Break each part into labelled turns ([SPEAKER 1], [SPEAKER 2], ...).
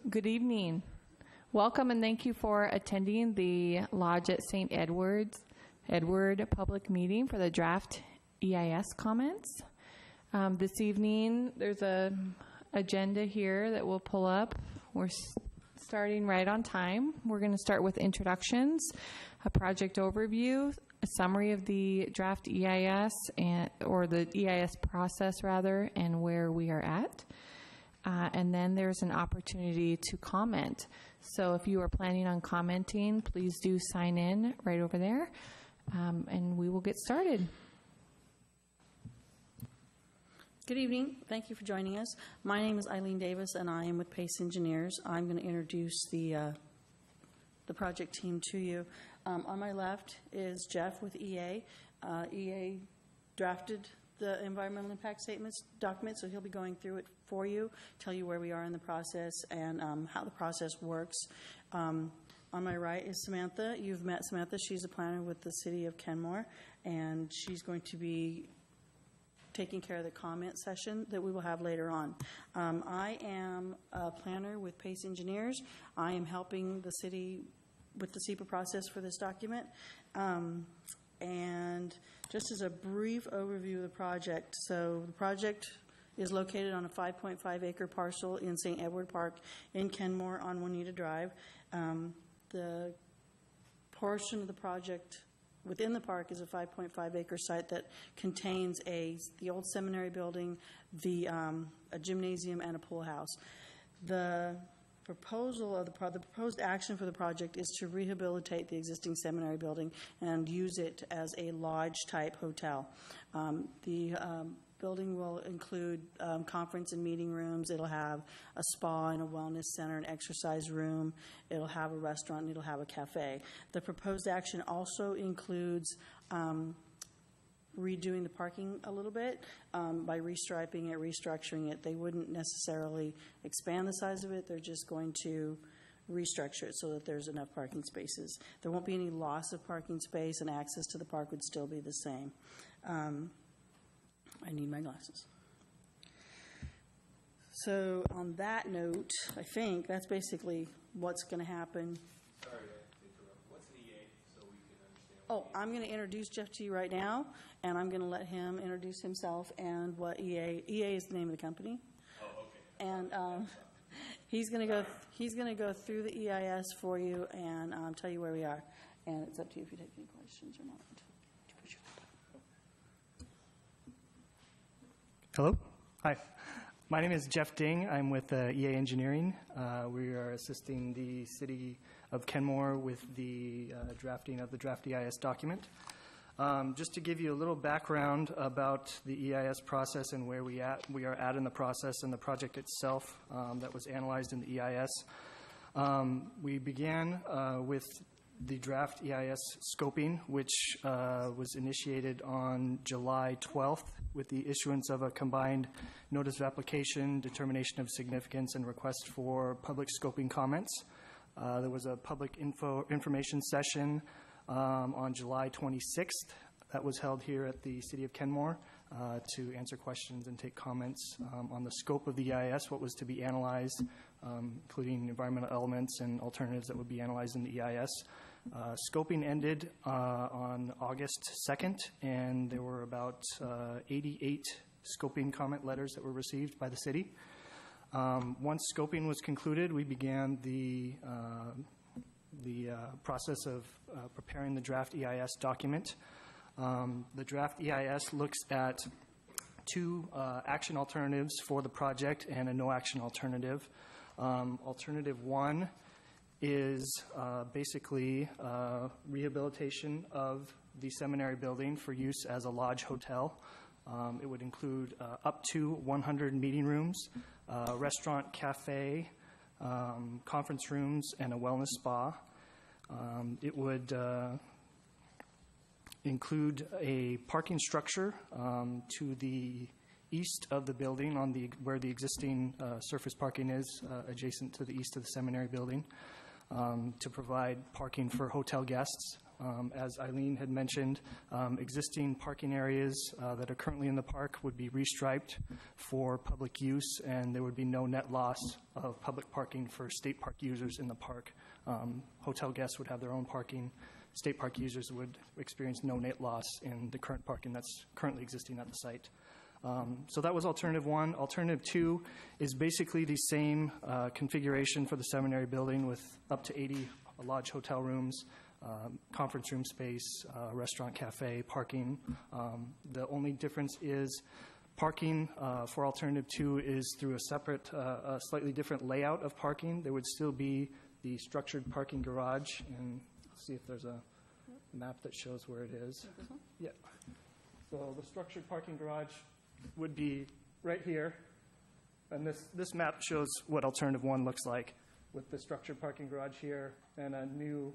[SPEAKER 1] Good evening. Welcome and thank you for attending the Lodge at St. Edward public meeting for the draft EIS comments. This evening, there's a agenda here that we'll pull up. We're starting right on time. We're going to start with introductions, a project overview, a summary of the draft EIS or the EIS process rather, and where we are at. And then there's an opportunity to comment. So if you are planning on commenting, please do sign in right over there, and we will get started.
[SPEAKER 2] Good evening. Thank you for joining us. My name is Eileen Davis, and I am with Pace Engineers. I'm going to introduce the project team to you. On my left is Jeff with EA. EA drafted the environmental impact statements document, so he'll be going through it for you, tell you where we are in the process and how the process works. On my right is Samantha. You've met Samantha. She's a planner with the City of Kenmore, and she's going to be taking care of the comment session that we will have later on. I am a planner with Pace Engineers. I am helping the city with the SEPA process for this document. And just as a brief overview of the project, so the project is located on a 5.5 acre parcel in St. Edward Park in Kenmore on Juanita Drive. The portion of the project within the park is a 5.5 acre site that contains the old seminary building, a gymnasium, and a pool house. The proposal of the proposed action for the project is to rehabilitate the existing seminary building and use it as a lodge type hotel. The building will include conference and meeting rooms. It'll have a spa and a wellness center, an exercise room. It'll have a restaurant, and it'll have a cafe. The proposed action also includes redoing the parking a little bit by restriping it, restructuring it. They wouldn't necessarily expand the size of it. They're just going to restructure it so that there's enough parking spaces. There won't be any loss of parking space, and access to the park would still be the same. I need my glasses. So on that note, I think that's basically what's going to happen.
[SPEAKER 3] Sorry to interrupt. What's an EA so we can understand?
[SPEAKER 2] Oh, I'm going to introduce Jeff to you right now, and I'm going to let him introduce himself and what EA is the name of the company.
[SPEAKER 3] Oh, okay.
[SPEAKER 2] And he's going to go through the EIS for you and tell you where we are. And it's up to you if you take any questions or not.
[SPEAKER 4] Hello. Hi. My name is Jeff Ding. I'm with EA Engineering. We are assisting the City of Kenmore with the drafting of the draft EIS document. Just to give you a little background about the EIS process and where we are at in the process and the project itself that was analyzed in the EIS. We began with the draft EIS scoping, which was initiated on July 12th with the issuance of a combined notice of application, determination of significance, and request for public scoping comments. There was a public information session on July 26th that was held here at the City of Kenmore to answer questions and take comments on the scope of the EIS, what was to be analyzed, including environmental elements and alternatives that would be analyzed in the EIS. Scoping ended on August 2nd, and there were about 88 scoping comment letters that were received by the city. Once scoping was concluded, we began the process of preparing the draft EIS document. The draft EIS looks at two action alternatives for the project and a no-action alternative. Alternative one is basically rehabilitation of the seminary building for use as a lodge hotel. It would include up to 100 meeting rooms, restaurant, cafe, conference rooms, and a wellness spa. It would include a parking structure to the east of the building on where the existing surface parking is, adjacent to the east of the seminary building, to provide parking for hotel guests As Eileen had mentioned, existing parking areas that are currently in the park would be restriped for public use, and there would be no net loss of public parking for state park users in the park. Hotel guests would have their own parking. State park users would experience no net loss in the current parking that's currently existing at the site. So that was alternative one. Alternative two is basically the same configuration for the seminary building with up to 80 lodge hotel rooms, conference room space, restaurant, cafe, parking. The only difference is parking for alternative two is through a separate, slightly different layout of parking. There would still be the structured parking garage, and let's see if there's a map that shows where it is. Yeah. So the structured parking garage would be right here, and this map shows what alternative one looks like with the structured parking garage here and a new,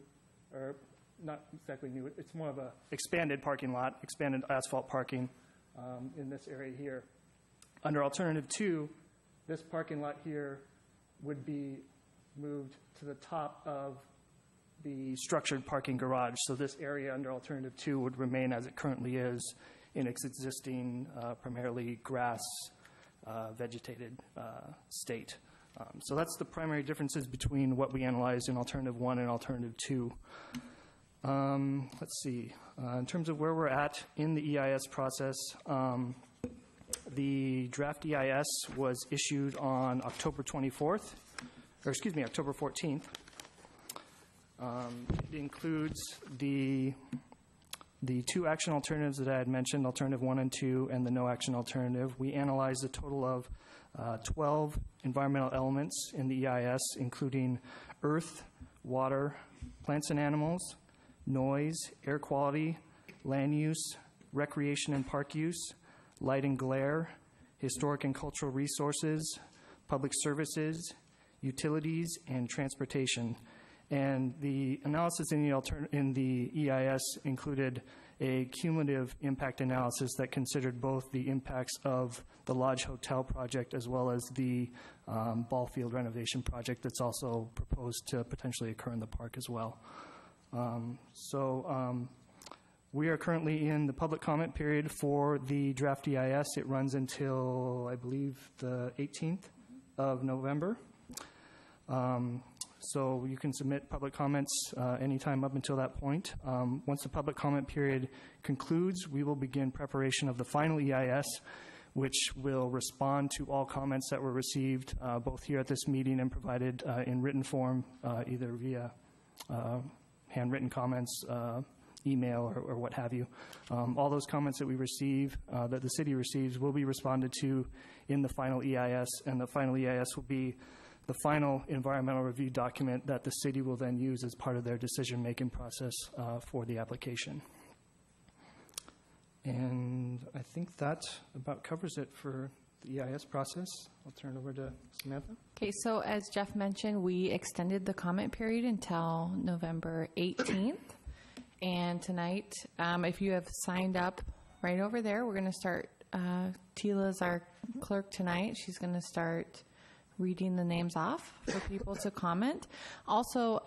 [SPEAKER 4] or not exactly new, it's more of a expanded parking lot, expanded asphalt parking in this area here. Under alternative two, this parking lot here would be moved to the top of the structured parking garage. So this area under alternative two would remain as it currently is in its existing primarily grass vegetated state. So that's the primary differences between what we analyzed in alternative one and alternative two. Let's see. In terms of where we're at in the EIS process, the draft EIS was issued on October 24th, or excuse me, October 14th. It includes the two action alternatives that I had mentioned, alternative 1 and 2, and the no action alternative. We analyzed a total of 12 environmental elements in the EIS, including earth, water, plants and animals, noise, air quality, land use, recreation and park use, light and glare, historic and cultural resources, public services, utilities, and transportation. And the analysis in the EIS included a cumulative impact analysis that considered both the impacts of the Lodge Hotel project as well as the ball field renovation project that's also proposed to potentially occur in the park as well. We are currently in the public comment period for the draft EIS. It runs until, I believe, the 18th of November. So you can submit public comments anytime up until that point. Once the public comment period concludes, we will begin preparation of the final EIS, which will respond to all comments that were received both here at this meeting and provided in written form, either via handwritten comments, email, or what have you. All those comments that we receive, that the city receives, will be responded to in the final EIS, and the final EIS will be the final environmental review document that the city will then use as part of their decision-making process for the application. And I think that about covers it for the EIS process. I'll turn it over to Samantha.
[SPEAKER 1] Okay, so as Jeff mentioned, we extended the comment period until November 18th. And tonight, if you have signed up right over there, we're going to start, Tila's our clerk tonight. She's going to start reading the names off for people to comment. Also,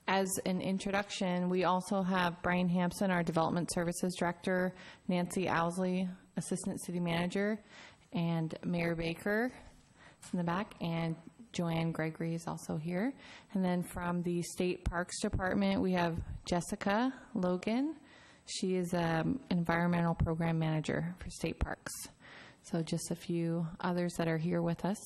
[SPEAKER 1] as an introduction, we also have Brian Hampson, our Development Services Director, Nancy Owsley, Assistant City Manager, and Mayor Baker in the back, and Joanne Gregory is also here. And then from the State Parks Department, we have Jessica Logan. She is Environmental Program Manager for State Parks. So just a few others that are here with us.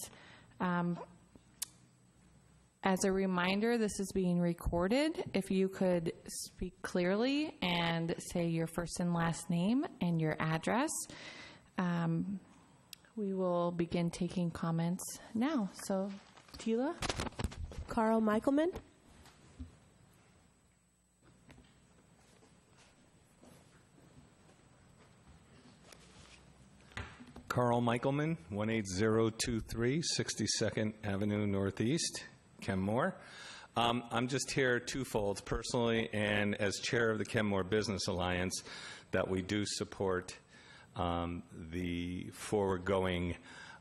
[SPEAKER 1] As a reminder, this is being recorded. If you could speak clearly and say your first and last name and your address, we will begin taking comments now. So, Tila?
[SPEAKER 5] Carl Michaelman.
[SPEAKER 3] Carl Michaelman, 18023 62nd Avenue Northeast, Kenmore. I'm just here twofold, personally and as chair of the Kenmore Business Alliance, that we do support the foregoing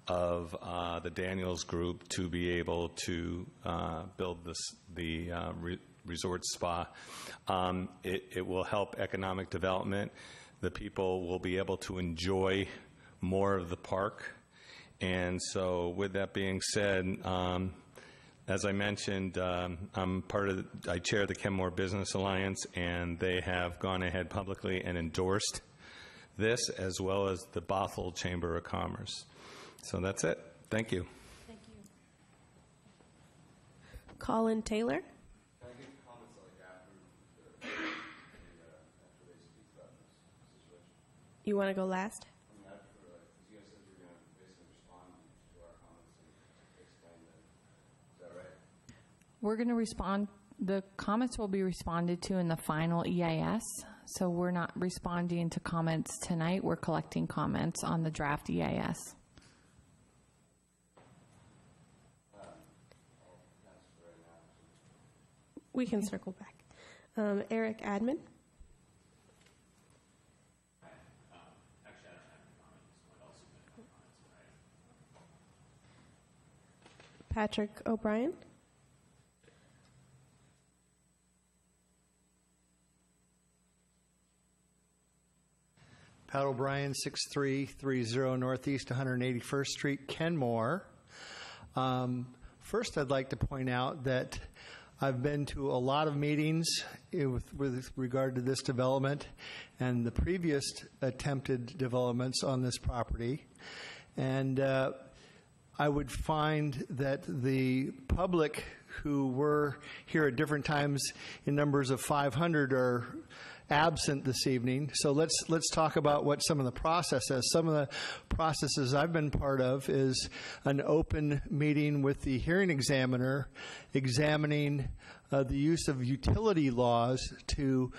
[SPEAKER 3] of the Daniels Group to be able to build the resort spa. It will help economic development. The people will be able to enjoy more of the park. And so with that being said, as I mentioned, I chair the Kenmore Business Alliance, and they have gone ahead publicly and endorsed this, as well as the Bothell Chamber of Commerce. So that's it. Thank you.
[SPEAKER 5] Colin Taylor. You want to go last?
[SPEAKER 1] We're going to respond, the comments will be responded to in the final EIS, so we're not responding to comments tonight. We're collecting comments on the draft EIS.
[SPEAKER 5] We can circle back. Eric Admin. Patrick O'Brien.
[SPEAKER 6] Pat O'Brien, 6330 Northeast 181st Street, Kenmore. First, I'd like to point out that I've been to a lot of meetings with regard to this development and the previous attempted developments on this property. And I would find that the public who were here at different times in numbers of 500 are absent this evening. So let's talk about what some of the process is. Some of the processes I've been part of is an open meeting with the hearing examiner examining the use of utility laws to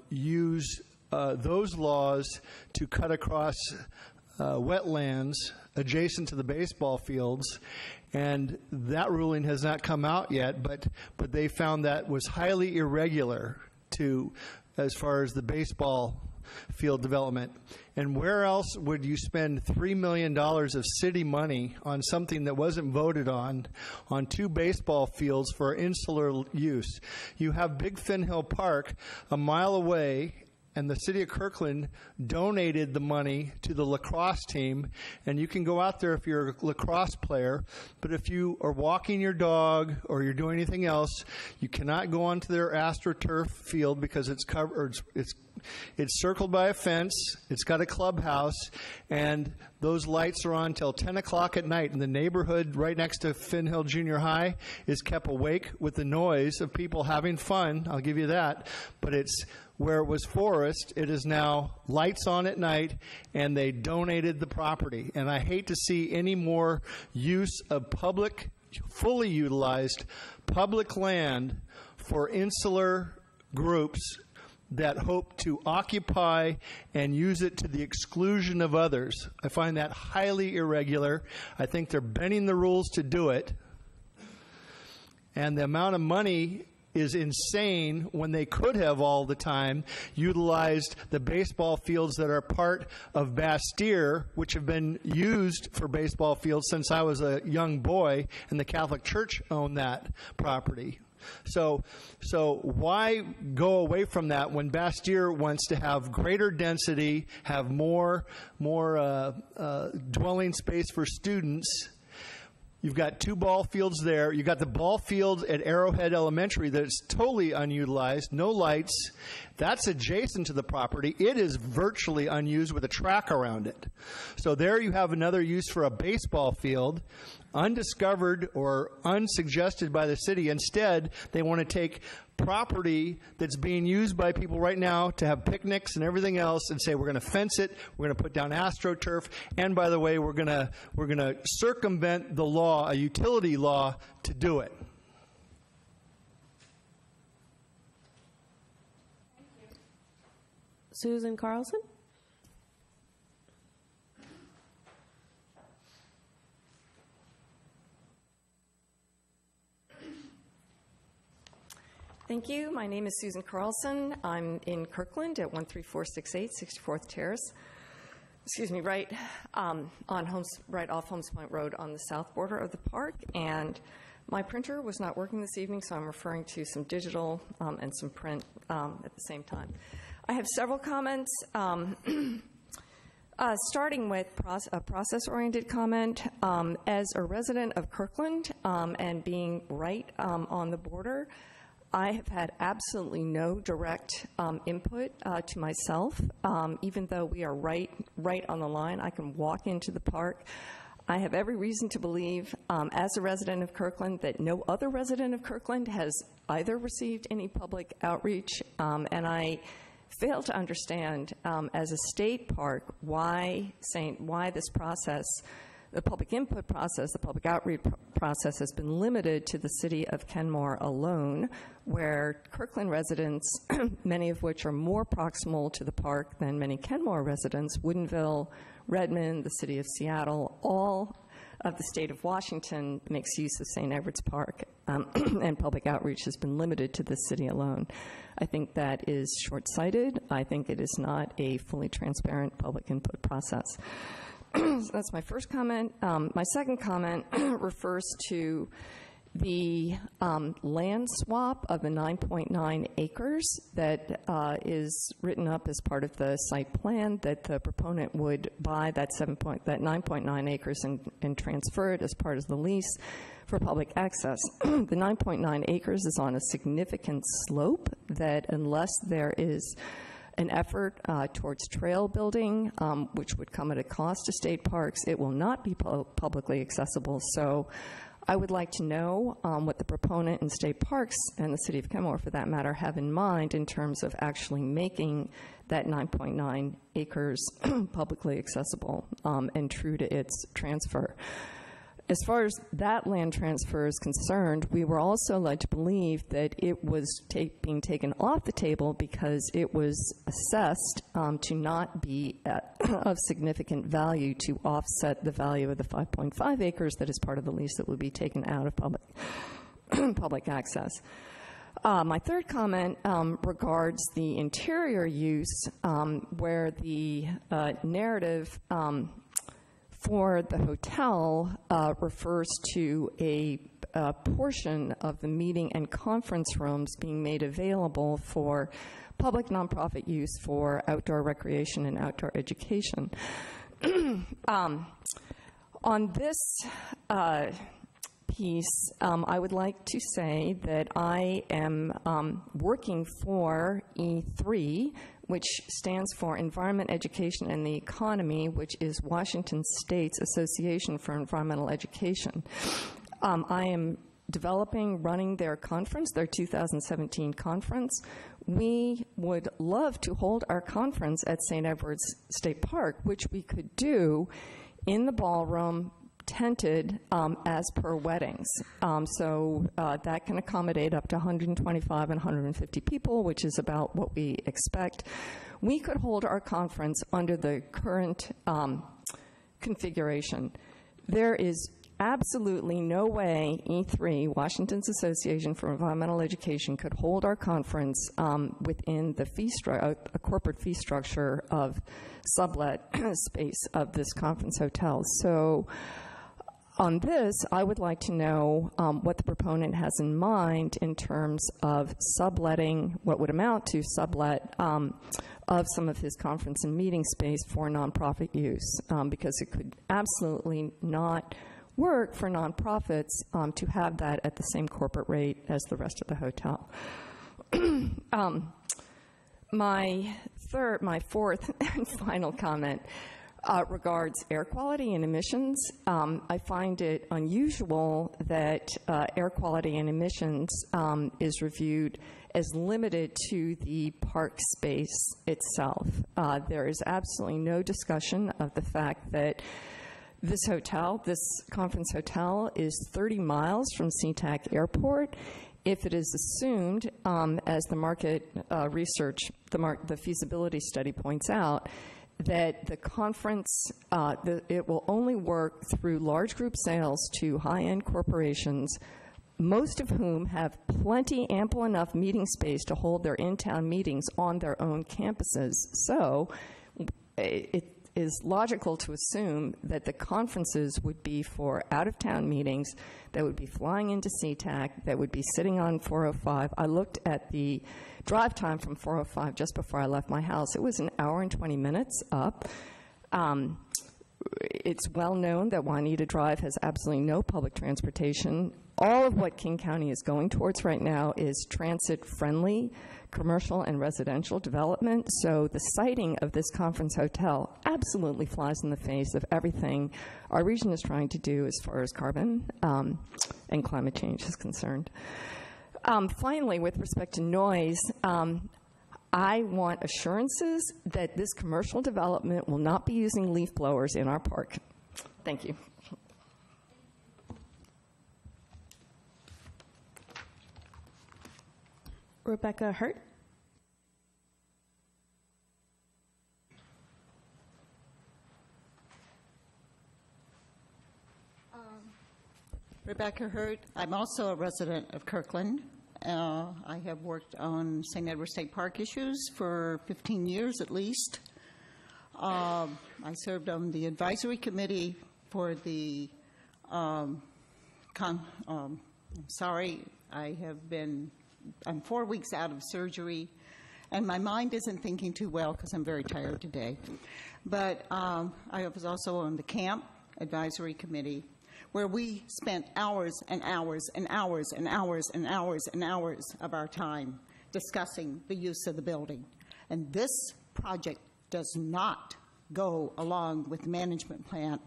[SPEAKER 6] use those laws to cut across wetlands adjacent to the baseball fields, and that ruling has not come out yet, but they found that was highly irregular as far as the baseball field development. And where else would you spend $3 million of city money on something that wasn't voted on 2 baseball fields for insular use? You have Big Fin Hill Park a mile away, and the city of Kirkland donated the money to the lacrosse team, and you can go out there if you're a lacrosse player, but if you are walking your dog or you're doing anything else, you cannot go onto their AstroTurf field because it's covered, it's circled by a fence, it's got a clubhouse, and those lights are on till 10 o'clock at night, and the neighborhood right next to Fin Hill Junior High is kept awake with the noise of people having fun, I'll give you that, but it's where it was forest, it is now lights on at night, and they donated the property. And I hate to see any more use of public, fully utilized public land for insular groups that hope to occupy and use it to the exclusion of others. I find that highly irregular. I think they're bending the rules to do it. And the amount of money is insane when they could have all the time utilized the baseball fields that are part of Bastyr, which have been used for baseball fields since I was a young boy, and the Catholic Church owned that property. So why go away from that when Bastyr wants to have greater density, have more dwelling space for students? You've got 2 ball fields there. You've got the ball field at Arrowhead Elementary that's totally unutilized, no lights. That's adjacent to the property. It is virtually unused with a track around it. So there you have another use for a baseball field, undiscovered or unsuggested by the city. Instead, they want to take property that's being used by people right now to have picnics and everything else and say we're going to fence it, we're going to put down AstroTurf, and by the way, we're going to circumvent the law, a utility law, to do it.
[SPEAKER 5] Susan Carlson.
[SPEAKER 7] Thank you. My name is Susan Carlson. I'm in Kirkland at 13468 64th Terrace. right right off Holmes Point Road on the south border of the park. And my printer was not working this evening, so I'm referring to some digital and some print at the same time. I have several comments. Starting with a process-oriented comment, as a resident of Kirkland and being right on the border, I have had absolutely no direct input to myself. Even though we are right on the line, I can walk into the park. I have every reason to believe, as a resident of Kirkland, that no other resident of Kirkland has either received any public outreach, and I fail to understand, as a state park, why this process, the public input process, the public outreach process, has been limited to the city of Kenmore alone, where Kirkland residents, many of which are more proximal to the park than many Kenmore residents, Woodinville, Redmond, the city of Seattle, all of the state of Washington makes use of St. Edward's Park, and public outreach has been limited to the city alone. I think that is short-sighted. I think it is not a fully transparent public input process. So that's my first comment. My second comment refers to the land swap of the 9.9 acres that is written up as part of the site plan, that the proponent would buy that 9.9 acres and transfer it as part of the lease for public access. The 9.9 acres is on a significant slope that, unless there is an effort towards trail building, which would come at a cost to state parks, it will not be publicly accessible. So I would like to know what the proponent and state parks, and the city of Kenmore for that matter, have in mind in terms of actually making that 9.9 acres publicly accessible and true to its transfer. As far as that land transfer is concerned, we were also led to believe that it was being taken off the table because it was assessed to not be of significant value to offset the value of the 5.5 acres that is part of the lease that would be taken out of public access. My third comment regards the interior use, where the narrative for the hotel refers to a portion of the meeting and conference rooms being made available for public nonprofit use for outdoor recreation and outdoor education. On this piece, I would like to say that I am working for E3, which stands for Environment, Education, and the Economy, which is Washington State's Association for Environmental Education. I am running their conference, their 2017 conference. We would love to hold our conference at St. Edward's State Park, which we could do in the ballroom, tented as per weddings. So that can accommodate up to 125 and 150 people, which is about what we expect. We could hold our conference under the current configuration. There is absolutely no way E3, Washington's Association for Environmental Education, could hold our conference within the a corporate fee structure of sublet space of this conference hotel. So on this, I would like to know what the proponent has in mind in terms of subletting, what would amount to sublet of some of his conference and meeting space for nonprofit use, because it could absolutely not work for nonprofits to have that at the same corporate rate as the rest of the hotel. My fourth and final comment regards air quality and emissions. I find it unusual that air quality and emissions is reviewed as limited to the park space itself. There is absolutely no discussion of the fact that this hotel, this conference hotel, is 30 miles from SeaTac Airport. If it is assumed, as the market research, the feasibility study points out, that the conference, it will only work through large group sales to high-end corporations, most of whom have ample enough meeting space to hold their in-town meetings on their own campuses. So is logical to assume that the conferences would be for out-of-town meetings that would be flying into SeaTac, that would be sitting on 405. I looked at the drive time from 405 just before I left my house. It was an hour and 20 minutes up. It's well known that Juanita Drive has absolutely no public transportation. All of what King County is going towards right now is transit-friendly commercial and residential development. So the siting of this conference hotel absolutely flies in the face of everything our region is trying to do as far as carbon and climate change is concerned. Finally, with respect to noise, I want assurances that this commercial development will not be using leaf blowers in our park. Thank you.
[SPEAKER 5] Rebecca Hurt.
[SPEAKER 8] Rebecca Hurt. I'm also a resident of Kirkland. I have worked on St. Edward State Park issues for 15 years at least. I served on the advisory committee for the, I'm 4 weeks out of surgery, and my mind isn't thinking too well because I'm very tired today. But I was also on the camp advisory committee, where we spent hours and hours and hours and hours and hours and hours of our time discussing the use of the building. And this project does not go along with the management plan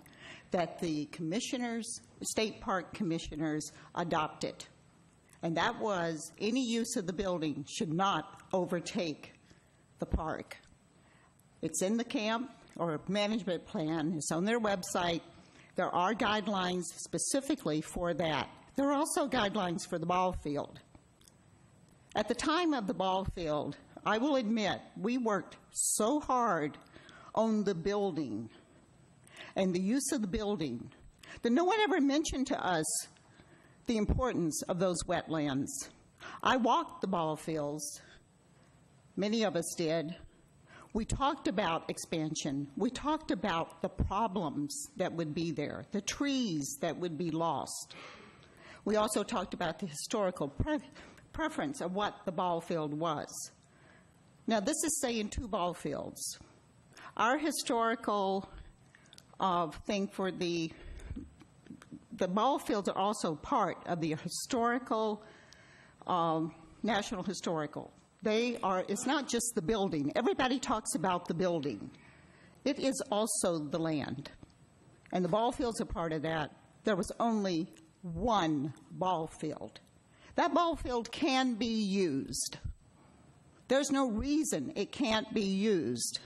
[SPEAKER 8] that the commissioners, state park commissioners, adopted. And that was any use of the building should not overtake the park. It's in the camp or management plan. It's on their website. There are guidelines specifically for that. There are also guidelines for the ball field. At the time of the ball field, I will admit, we worked so hard on the building and the use of the building that no one ever mentioned to us the importance of those wetlands. I walked the ball fields. Many of us did. We talked about expansion. We talked about the problems that would be there, the trees that would be lost. We also talked about the historical preference of what the ball field was. Now, this is saying 2 ball fields. Our historical thing for the ball fields are also part of the historical, National Historical. It's not just the building. Everybody talks about the building. It is also the land. And the ball fields are part of that. There was only 1 ball field. That ball field can be used. There's no reason it can't be used.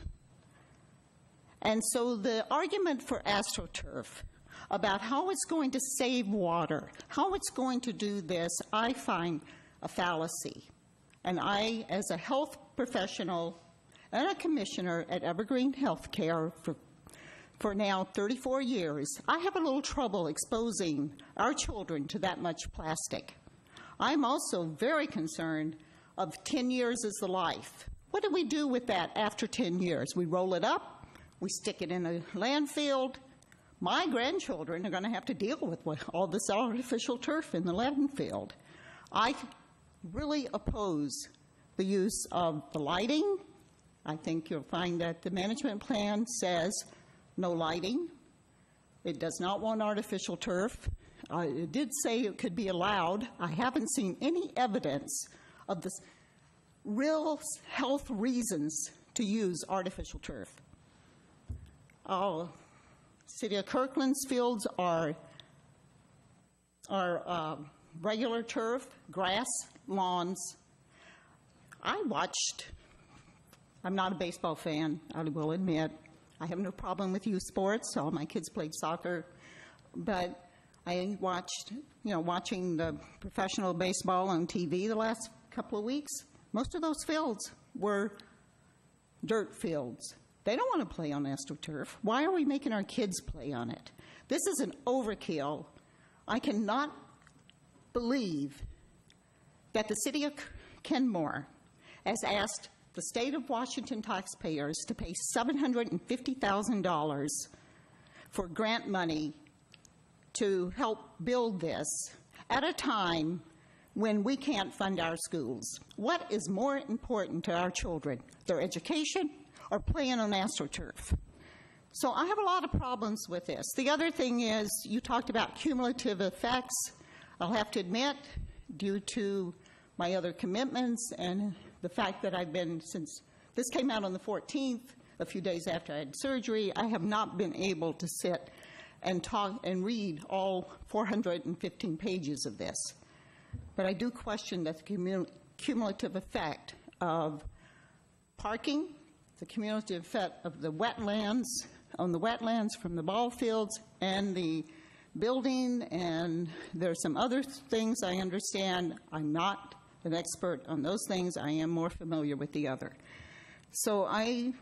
[SPEAKER 8] And so the argument for AstroTurf about how it's going to save water, how it's going to do this, I find a fallacy. And I, as a health professional and a commissioner at Evergreen Healthcare for now 34 years, I have a little trouble exposing our children to that much plastic. I'm also very concerned of 10 years as the life. What do we do with that after 10 years? We roll it up, we stick it in a landfill. My grandchildren are going to have to deal with all this artificial turf in the landfill. I really oppose the use of the lighting. I think you'll find that the management plan says no lighting. It does not want artificial turf. It did say it could be allowed. I haven't seen any evidence of the real health reasons to use artificial turf. City of Kirkland's fields are regular turf, grass, lawns. I'm not a baseball fan, I will admit. I have no problem with youth sports. All my kids played soccer. But I watching the professional baseball on TV the last couple of weeks, most of those fields were dirt fields. They don't want to play on AstroTurf. Why are we making our kids play on it? This is an overkill. I cannot believe that the city of Kenmore has asked the state of Washington taxpayers to pay $750,000 for grant money to help build this at a time when we can't fund our schools? What is more important to our children, their education or playing on AstroTurf? So I have a lot of problems with this. The other thing is, you talked about cumulative effects. I'll have to admit, due to my other commitments and the fact that I've been, since this came out on the 14th, a few days after I had surgery, I have not been able to sit and talk and read all 415 pages of this. But I do question the cumulative effect of parking, the cumulative effect of the wetlands, on the wetlands from the ball fields and the building, and there's some other things I understand. I'm not an expert on those things. I am more familiar with the other. So I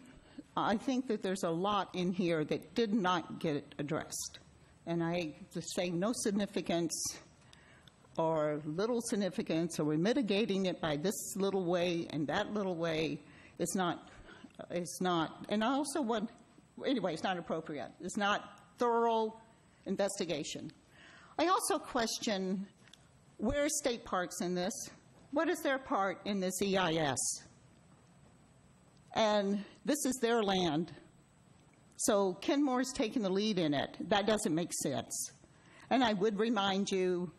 [SPEAKER 8] think that there's a lot in here that did not get addressed. And I just say no significance or little significance, or we're mitigating it by this little way and that little way. It's not, and I also want, anyway, it's not appropriate. It's not thorough investigation. I also question, where are state parks in this? What is their part in this EIS? And this is their land. So Kenmore's taking the lead in it. That doesn't make sense. And I would remind you,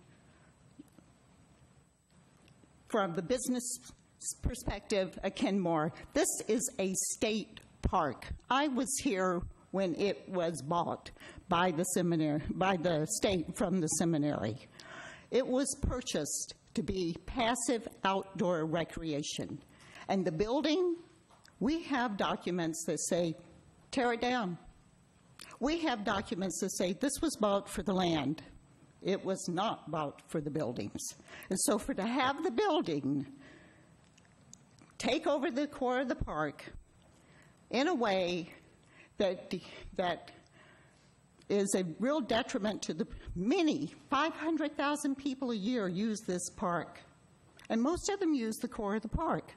[SPEAKER 8] from the business perspective at Kenmore, this is a state park. I was here when it was bought by the seminary, by the state from the seminary. It was purchased to be passive outdoor recreation. And the building, we have documents that say, tear it down. We have documents that say this was bought for the land. It was not bought for the buildings. And so to have the building take over the core of the park in a way that is a real detriment to the many, 500,000 people a year use this park. And most of them use the core of the park.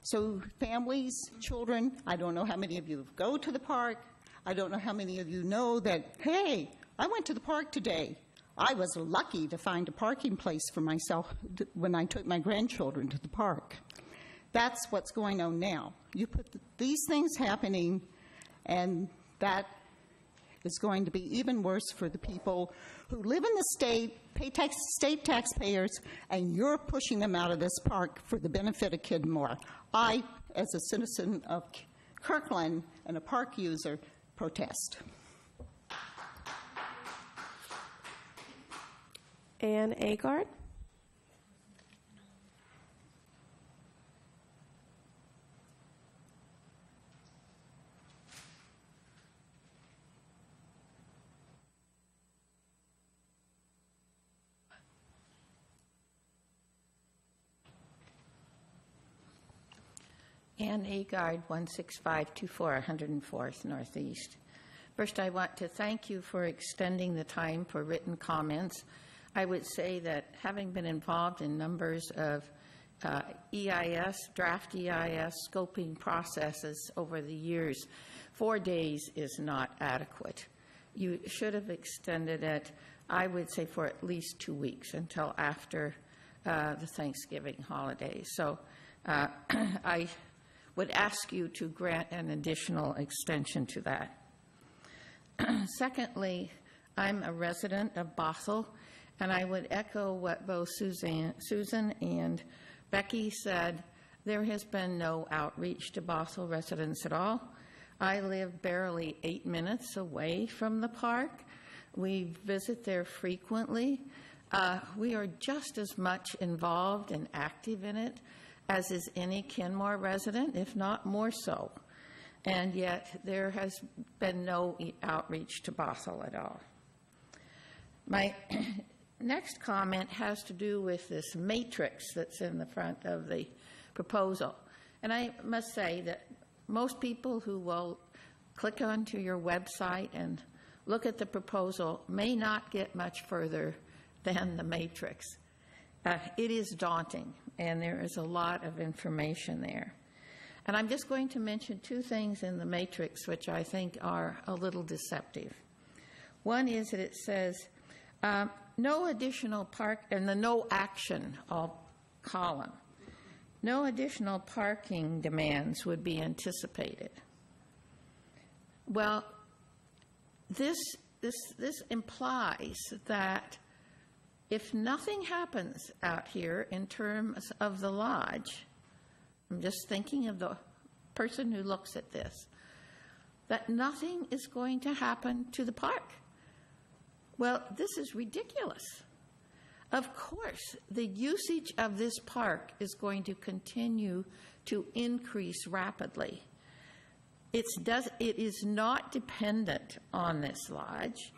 [SPEAKER 8] So families, children, I don't know how many of you go to the park. I don't know how many of you know that, hey, I went to the park today. I was lucky to find a parking place for myself when I took my grandchildren to the park. That's what's going on now. You put these things happening, and that is going to be even worse for the people who live in the state, pay state taxpayers, and you're pushing them out of this park for the benefit of Kenmore. I, as a citizen of Kirkland and a park user, protest.
[SPEAKER 5] Ann Agard.
[SPEAKER 9] Ann Agard, 16524 104th Northeast. First, I want to thank you for extending the time for written comments. I would say that having been involved in numbers of EIS, draft EIS scoping processes over the years, 4 days is not adequate. You should have extended it, I would say, for at least 2 weeks until after the Thanksgiving holiday. So I would ask you to grant an additional extension to that. Secondly, I'm a resident of Bothell, and I would echo what both Susan and Becky said. There has been no outreach to Bothell residents at all. I live barely 8 minutes away from the park. We visit there frequently. We are just as much involved and active in it as is any Kenmore resident, if not more so. And yet there has been no outreach to Bothell at all. My next comment has to do with this matrix that's in the front of the proposal. And I must say that most people who will click onto your website and look at the proposal may not get much further than the matrix. It is daunting, and there is a lot of information there. And I'm just going to mention two things in the matrix which I think are a little deceptive. One is that it says, no additional in the no action column, no additional parking demands would be anticipated. Well, this implies that if nothing happens out here in terms of the lodge, I'm just thinking of the person who looks at this, that nothing is going to happen to the park. Well, this is ridiculous. Of course, the usage of this park is going to continue to increase rapidly. It is not dependent on this lodge.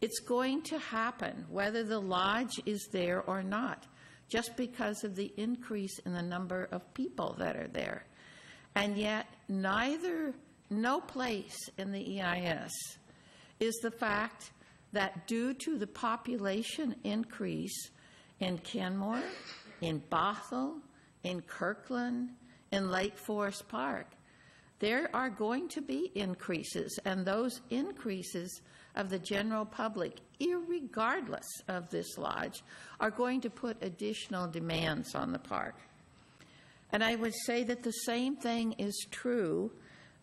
[SPEAKER 9] It's going to happen whether the lodge is there or not, just because of the increase in the number of people that are there. And yet, no place in the EIS is the fact that due to the population increase in Kenmore, in Bothell, in Kirkland, in Lake Forest Park, there are going to be increases, and those increases of the general public, irregardless of this lodge, are going to put additional demands on the park. And I would say that the same thing is true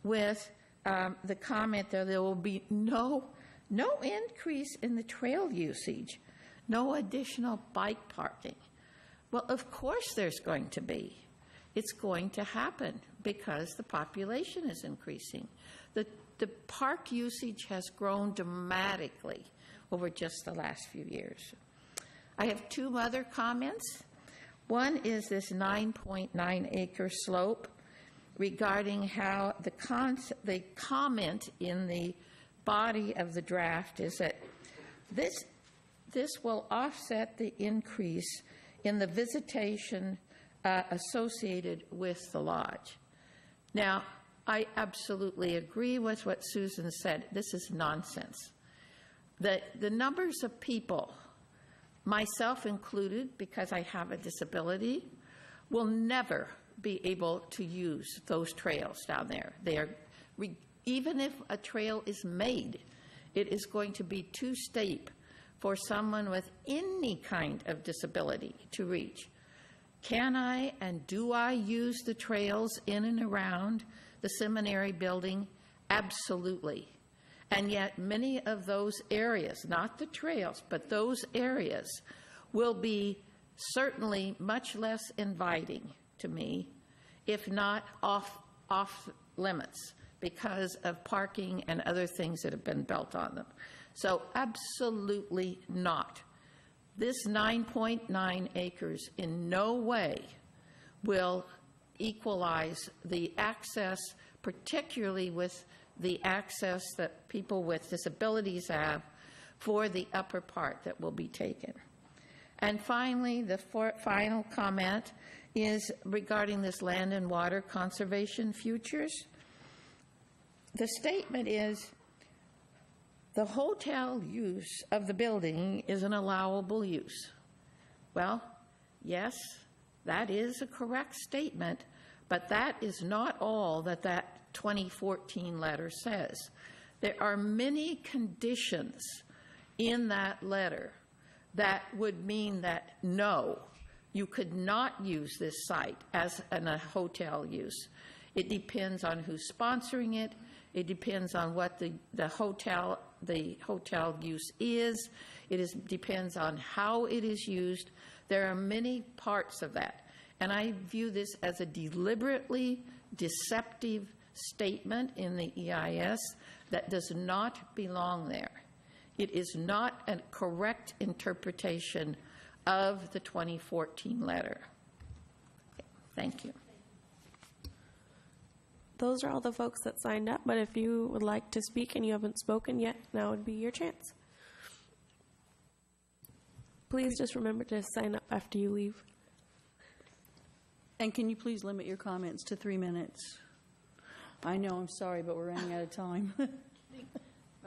[SPEAKER 9] with the comment that there will be no increase in the trail usage, no additional bike parking. Well, of course there's going to be. It's going to happen because the population is increasing. The park usage has grown dramatically over just the last few years. I have two other comments. One is this 9.9 acre slope regarding how the comment in the body of the draft is that this will offset the increase in the visitation associated with the lodge. Now, I absolutely agree with what Susan said. This is nonsense. The numbers of people, myself included, because I have a disability, will never be able to use those trails down there. Even if a trail is made, it is going to be too steep for someone with any kind of disability to reach. Can I and do I use the trails in and around the seminary building? Absolutely. And yet many of those areas, not the trails, but those areas will be certainly much less inviting to me, if not off limits, because of parking and other things that have been built on them. So absolutely not. This 9.9 acres in no way will equalize the access, particularly with the access that people with disabilities have for the upper part that will be taken. And finally, the final comment is regarding this land and water conservation futures. The statement is, the hotel use of the building is an allowable use. Well, yes, that is a correct statement, but that is not all that 2014 letter says. There are many conditions in that letter that would mean that no, you could not use this site as a hotel use. It depends on who's sponsoring it. It depends on what the hotel use is. It depends on how it is used. There are many parts of that. And I view this as a deliberately deceptive statement in the EIS that does not belong there. It is not a correct interpretation of the 2014 letter. Thank you.
[SPEAKER 5] Those are all the folks that signed up, but if you would like to speak and you haven't spoken yet, now would be your chance. Please just remember to sign up after you leave.
[SPEAKER 2] And can you please limit your comments to 3 minutes? I know, I'm sorry, but we're running out of time.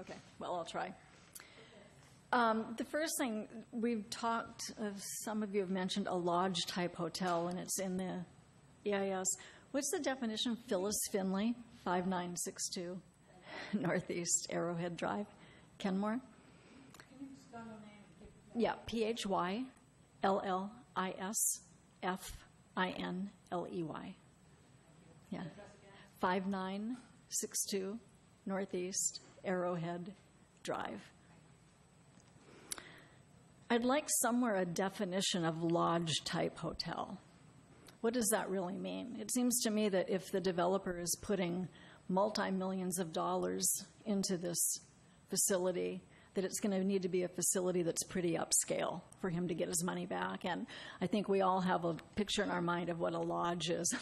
[SPEAKER 10] Okay, well, I'll try. The first thing, we've talked, some of you have mentioned a lodge-type hotel, and it's in the EIS. What's the definition? Phyllis Finley, 5962 Northeast Arrowhead Drive, Kenmore? Can you spell the name? Yeah, PHYLLISFINLEY. Yeah, 5962 Northeast Arrowhead Drive. I'd like somewhere a definition of lodge-type hotel. What does that really mean? It seems to me that if the developer is putting multi-millions of dollars into this facility, that it's going to need to be a facility that's pretty upscale for him to get his money back. And I think we all have a picture in our mind of what a lodge is.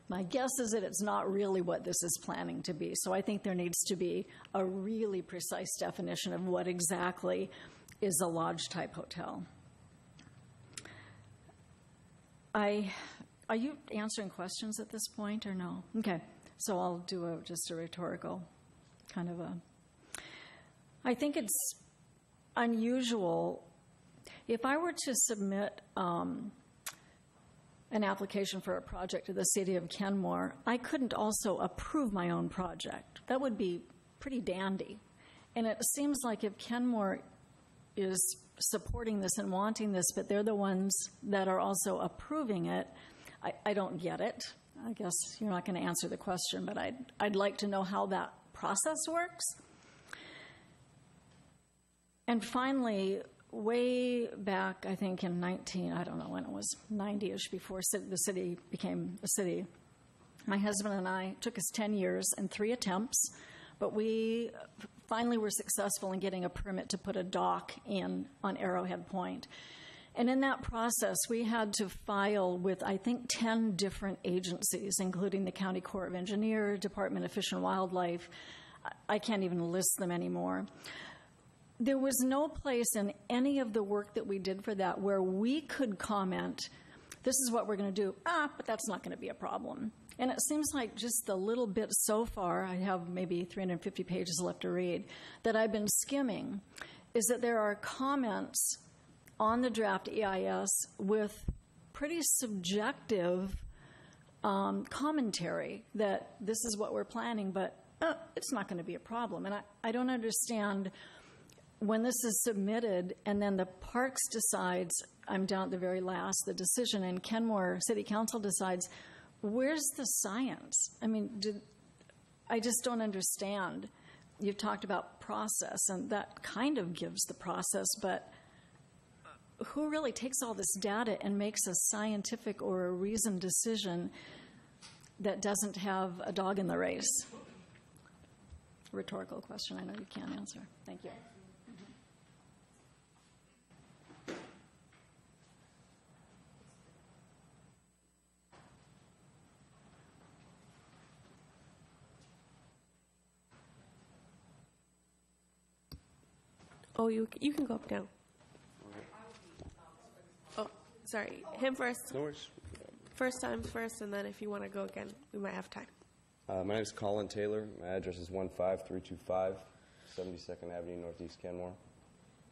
[SPEAKER 10] My guess is that it's not really what this is planning to be. So I think there needs to be a really precise definition of what exactly is a lodge-type hotel. Are you answering questions at this point or no? Okay, so I'll do just a rhetorical kind of a... I think it's unusual. If I were to submit an application for a project to the city of Kenmore, I couldn't also approve my own project. That would be pretty dandy. And it seems like if Kenmore is supporting this and wanting this, but they're the ones that are also approving it, I don't get it. I guess you're not going to answer the question, but I'd like to know how that process works. And finally, way back, I think in I don't know when it was, 90-ish, before the city became a city, my husband and I, took us 10 years and 3 attempts, but we finally were successful in getting a permit to put a dock in on Arrowhead Point. And in that process, we had to file with, I think, 10 different agencies, including the County Corps of Engineers, Department of Fish and Wildlife. I can't even list them anymore. There was no place in any of the work that we did for that where we could comment, this is what we're going to do, but that's not going to be a problem. And it seems like just the little bit so far, I have maybe 350 pages left to read, that I've been skimming, is that there are comments on the draft EIS with pretty subjective commentary that this is what we're planning, but it's not going to be a problem. And I don't understand when this is submitted and then the Parks decides, I'm down at the very last, the decision, and Kenmore City Council decides, where's the science? I mean, I just don't understand. You've talked about process, and that kind of gives the process, but who really takes all this data and makes a scientific or a reasoned decision that doesn't have a dog in the race? Rhetorical question. I know you can't answer. Thank you.
[SPEAKER 5] Oh, you can go up now. Oh, sorry. Him first.
[SPEAKER 11] No worries.
[SPEAKER 5] First time first, and then if you want to go again, we might have time.
[SPEAKER 11] My name is Colin Taylor. My address is 15325 72nd Avenue, Northeast Kenmore,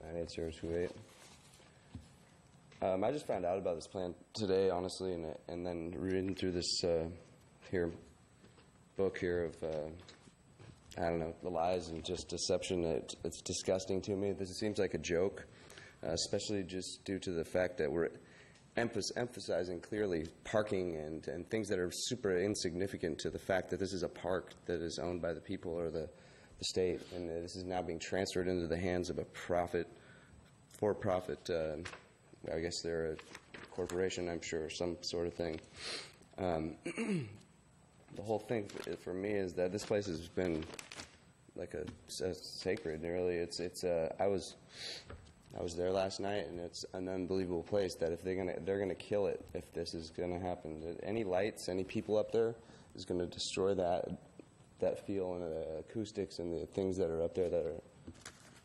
[SPEAKER 11] 98028. I just found out about this plan today, honestly, and then reading through this book here of I don't know, the lies and just deception. It's disgusting to me. This seems like a joke, especially just due to the fact that we're emphasizing clearly parking and things that are super insignificant to the fact that this is a park that is owned by the people or the state, and this is now being transferred into the hands of a for-profit, I guess they're a corporation, I'm sure, some sort of thing. The whole thing for me is that this place has been like a sacred, really. I was there last night, and it's an unbelievable place that if they're gonna kill it if this is gonna happen. Any lights, any people up there is gonna destroy that feel and the acoustics and the things that are up there that are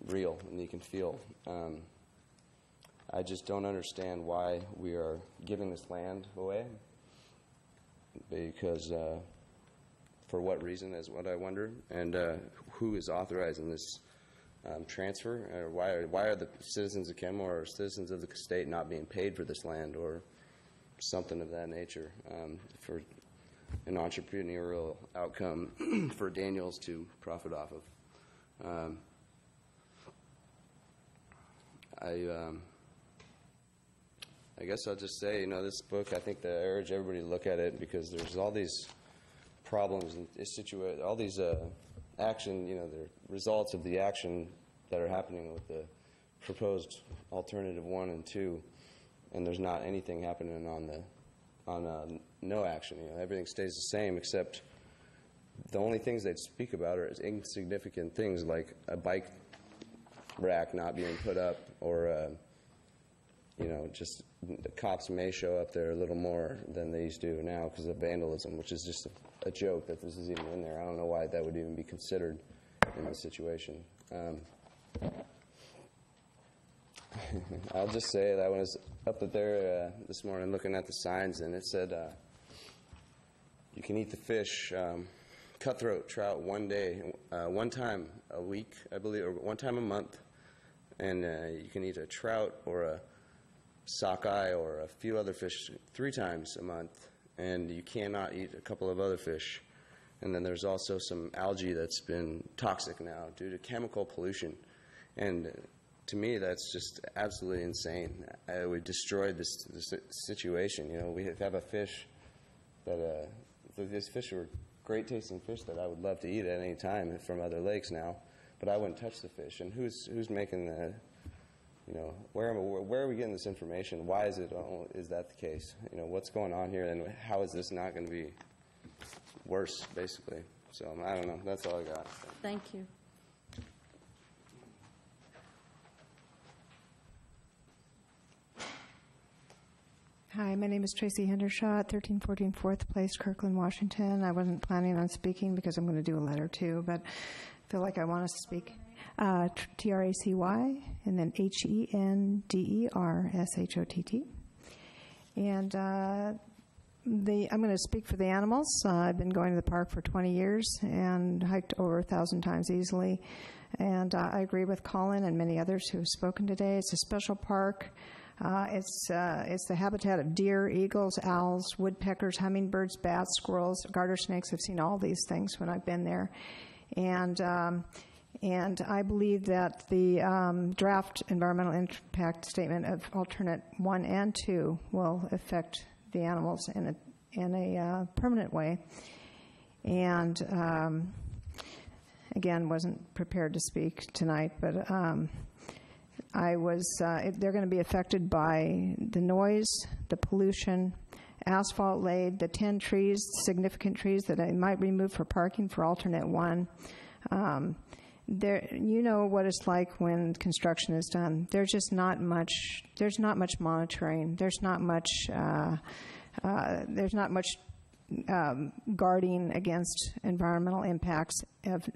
[SPEAKER 11] real and you can feel. I just don't understand why we are giving this land away. Because for what reason is what I wonder, and who is authorizing this transfer? Or why are the citizens of Kenmore or citizens of the state not being paid for this land or something of that nature for an entrepreneurial outcome for Daniels to profit off of? I guess I'll just say, this book, I think I urge everybody to look at it because there's all these problems and all these action, the results of the action that are happening with the proposed alternative 1 and 2, and there's not anything happening on no action. Everything stays the same except the only things they'd speak about are insignificant things like a bike rack not being put up or just the cops may show up there a little more than they used to now because of vandalism, which is just a joke that this is even in there. I don't know why that would even be considered in this situation. I'll just say that I was up there this morning looking at the signs, and it said you can eat the fish, cutthroat trout one time a week, I believe, or one time a month, and you can eat a trout or a sockeye or a few other fish 3 times a month, and you cannot eat a couple of other fish. And then there's also some algae that's been toxic now due to chemical pollution. And to me, that's just absolutely insane. We destroyed this situation. We have a fish that these fish are great tasting fish that I would love to eat at any time from other lakes now, but I wouldn't touch the fish. And who's making the where are we getting this information? Why is that the case? What's going on here, and how is this not going to be worse, basically? So I don't know. That's all I got.
[SPEAKER 2] Thank you.
[SPEAKER 12] Hi, my name is Tracy Hendershot, 1314 4th Place, Kirkland, Washington. I wasn't planning on speaking because I'm going to do a letter too, but I feel like I want to speak. Tracy, and then HenderShott. And I'm going to speak for the animals. I've been going to the park for 20 years and hiked over 1,000 times easily. And I agree with Colin and many others who have spoken today. It's a special park. It's the habitat of deer, eagles, owls, woodpeckers, hummingbirds, bats, squirrels, garter snakes. I've seen all these things when I've been there. And I believe that the draft environmental impact statement of alternate 1 and 2 will affect the animals in a permanent way. And again, wasn't prepared to speak tonight, but they're going to be affected by the noise, the pollution, asphalt laid, the 10 trees, significant trees that I might remove for parking for alternate 1. You know what it's like when construction is done. There's not much monitoring. There's not much guarding against environmental impacts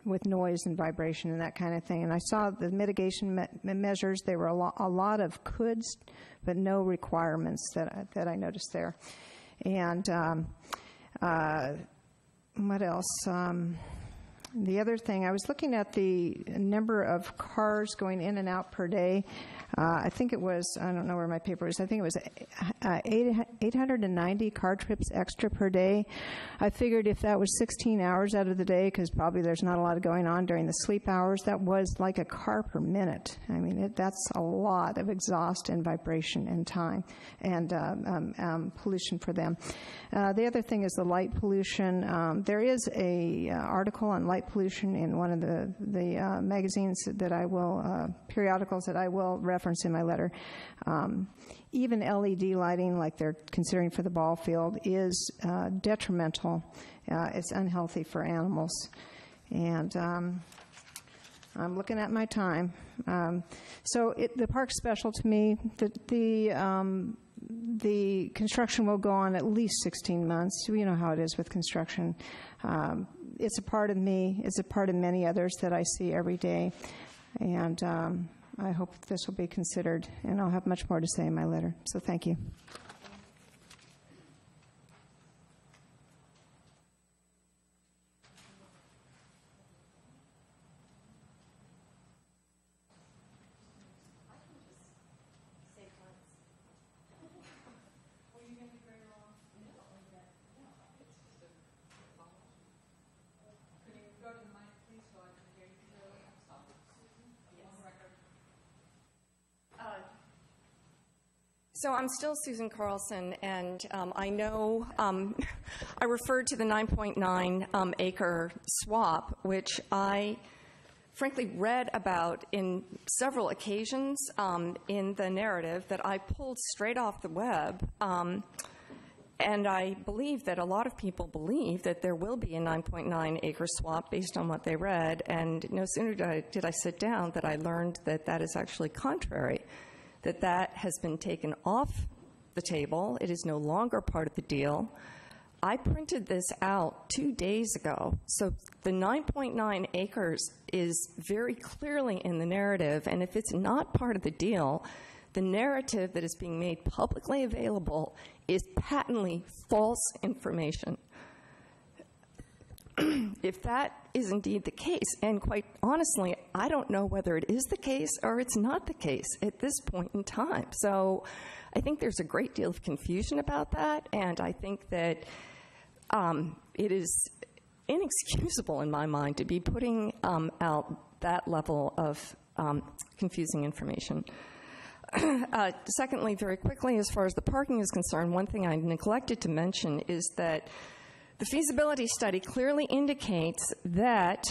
[SPEAKER 12] with noise and vibration and that kind of thing. And I saw the mitigation measures. There were a lot of coulds, but no requirements that I noticed there. And what else? The other thing, I was looking at the number of cars going in and out per day. I think it was, I don't know where my paper is, I think it was 890 car trips extra per day. I figured if that was 16 hours out of the day, because probably there's not a lot going on during the sleep hours, that was like a car per minute. I mean, that's a lot of exhaust and vibration and time and pollution for them. The other thing is the light pollution. There is a article on light pollution in one of the magazines that I will, periodicals that I will reference in my letter. Even LED lighting, like they're considering for the ball field, is detrimental. It's unhealthy for animals. And I'm looking at my time. So the park's special to me. The construction will go on at least 16 months. You know how it is with construction. It's a part of me. It's a part of many others that I see every day. And I hope this will be considered, and I'll have much more to say in my letter. So thank you.
[SPEAKER 7] So I'm still Susan Carlson, and I know I referred to the 9.9 acre swap, which I frankly read about in several occasions in the narrative that I pulled straight off the web. And I believe that a lot of people believe that there will be a 9.9 acre swap based on what they read. And no sooner did I sit down that I learned that that is actually contrary, that has been taken off the table. It is no longer part of the deal. I printed this out 2 days ago. So the 9.9 acres is very clearly in the narrative. And if it's not part of the deal, the narrative that is being made publicly available is patently false information. If that is indeed the case, and quite honestly, I don't know whether it is the case or it's not the case at this point in time. So I think there's a great deal of confusion about that, and I think that it is inexcusable in my mind to be putting out that level of confusing information. Secondly, very quickly, as far as the parking is concerned, one thing I neglected to mention is that the feasibility study clearly indicates that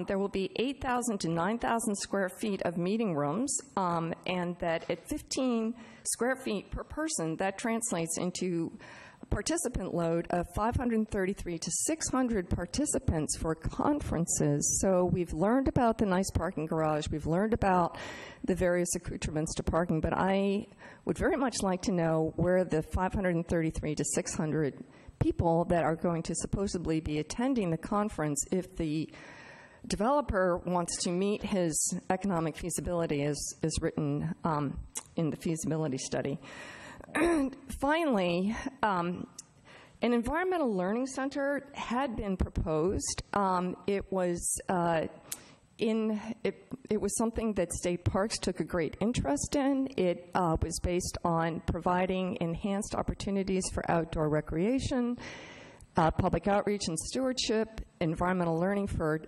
[SPEAKER 7] there will be 8,000 to 9,000 square feet of meeting rooms, and that at 15 square feet per person, that translates into a participant load of 533 to 600 participants for conferences. So we've learned about the nice parking garage, we've learned about the various accoutrements to parking, but I would very much like to know where the 533 to 600 people that are going to supposedly be attending the conference, if the developer wants to meet his economic feasibility as written in the feasibility study. Finally, an environmental learning center had been proposed. It was it was something that state parks took a great interest in. It was based on providing enhanced opportunities for outdoor recreation, public outreach and stewardship, environmental learning for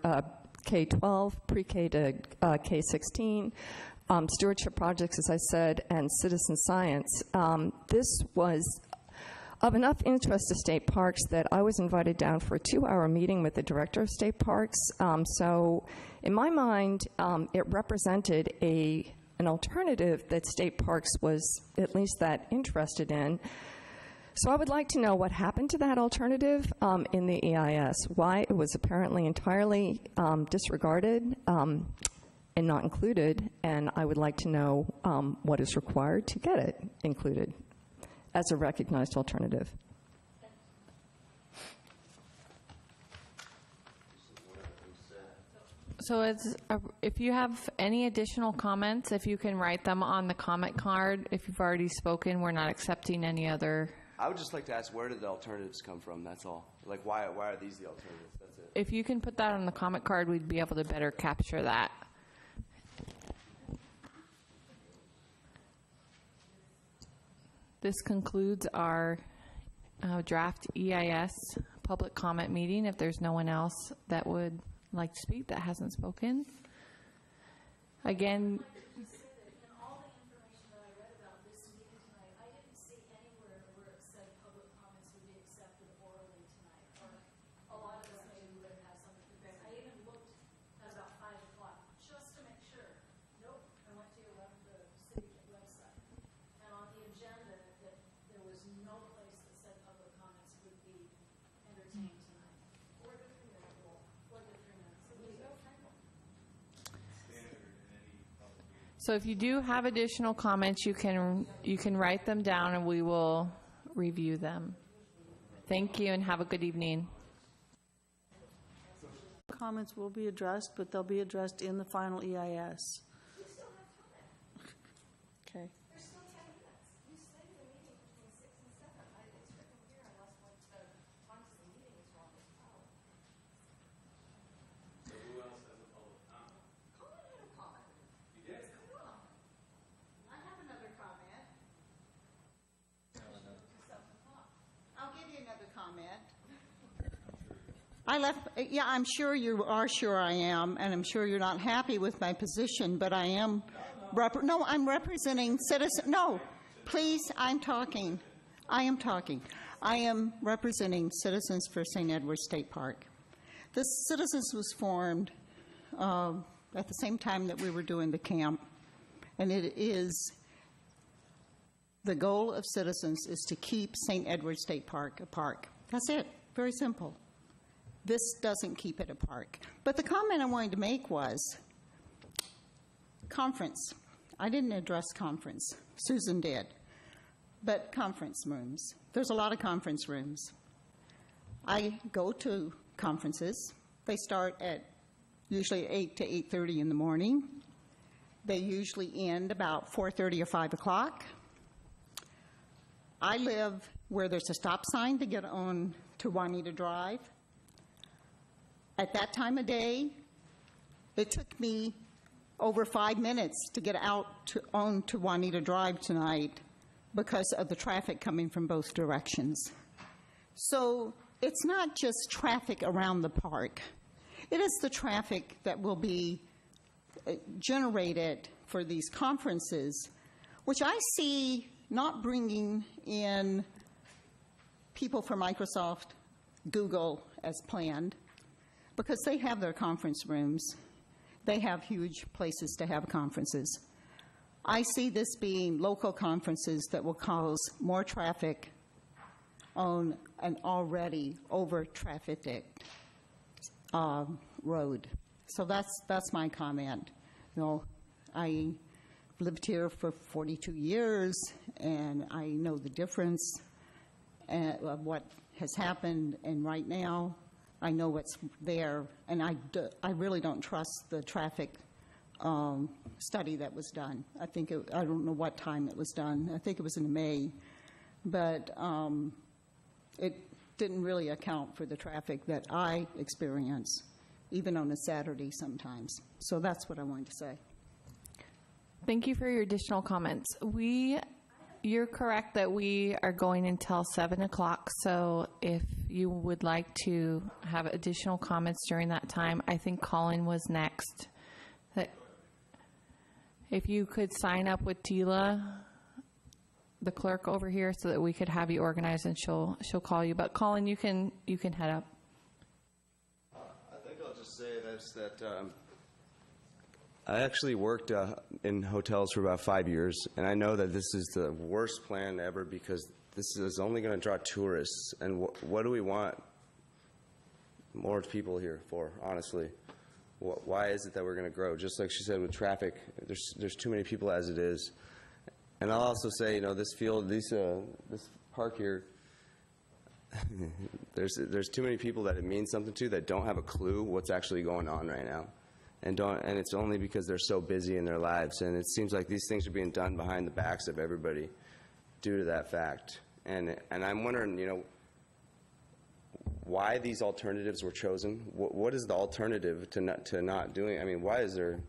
[SPEAKER 7] K-12, pre-K to K-16, stewardship projects, as I said, and citizen science. This was of enough interest to state parks that I was invited down for a 2-hour meeting with the director of state parks. So in my mind, it represented an alternative that state parks was at least that interested in. So I would like to know what happened to that alternative in the EIS, why it was apparently entirely disregarded and not included, and I would like to know what is required to get it included as a recognized alternative.
[SPEAKER 1] So if you have any additional comments, if you can write them on the comment card. If you've already spoken, we're not accepting any other.
[SPEAKER 11] I would just like to ask, where did the alternatives come from? That's all. Like, why are these the alternatives? That's it.
[SPEAKER 1] If you can put that on the comment card, we'd be able to better capture that. This concludes our draft EIS public comment meeting. If there's no one else that would like to speak that hasn't spoken. Again, so if you do have additional comments, you can write them down and we will review them. Thank you and have a good evening.
[SPEAKER 2] Comments will be addressed, but they'll be addressed in the final EIS. Okay.
[SPEAKER 8] I'm sure you are sure I am, and I'm sure you're not happy with my position, but I am, I'm representing citizens. No, Please, I'm talking. I am talking. I am representing Citizens for St. Edward State Park. The Citizens was formed at the same time that we were doing the camp, and it is the goal of Citizens is to keep St. Edward State Park a park. That's it. Very simple. This doesn't keep it a park. But the comment I wanted to make was conference. I didn't address conference. Susan did. But conference rooms. There's a lot of conference rooms. I go to conferences. They start at usually 8 to 8:30 in the morning. They usually end about 4:30 or 5 o'clock. I live where there's a stop sign to get on to Juanita Drive. At that time of day, it took me over 5 minutes to get out on to Juanita Drive tonight because of the traffic coming from both directions. So it's not just traffic around the park. It is the traffic that will be generated for these conferences, which I see not bringing in people from Microsoft, Google as planned, because they have their conference rooms. They have huge places to have conferences. I see this being local conferences that will cause more traffic on an already over-trafficked road. So that's my comment. You know, I lived here for 42 years, and I know the difference of what has happened, and right now I know what's there, and I really don't trust the traffic study that was done. I don't know what time it was done. I think it was in May, but it didn't really account for the traffic that I experience, even on a Saturday sometimes. So that's what I wanted to say.
[SPEAKER 1] Thank you for your additional comments. You're correct that we are going until 7 o'clock, so if you would like to have additional comments during that time, I think Colin was next. If you could sign up with Tila, the clerk over here, so that we could have you organized, and she'll call you. But Colin, you can head up.
[SPEAKER 11] I think I'll just say this, that I actually worked in hotels for about 5 years, and I know that this is the worst plan ever because this is only going to draw tourists. And what do we want more people here for, honestly? Why is it that we're going to grow? Just like she said with traffic, there's too many people as it is. And I'll also say, you know, this field, this park here, there's too many people that it means something to that don't have a clue what's actually going on right now. And it's only because they're so busy in their lives. And it seems like these things are being done behind the backs of everybody due to that fact. And I'm wondering, you know, why these alternatives were chosen. What is the alternative to not doing? I mean, why is there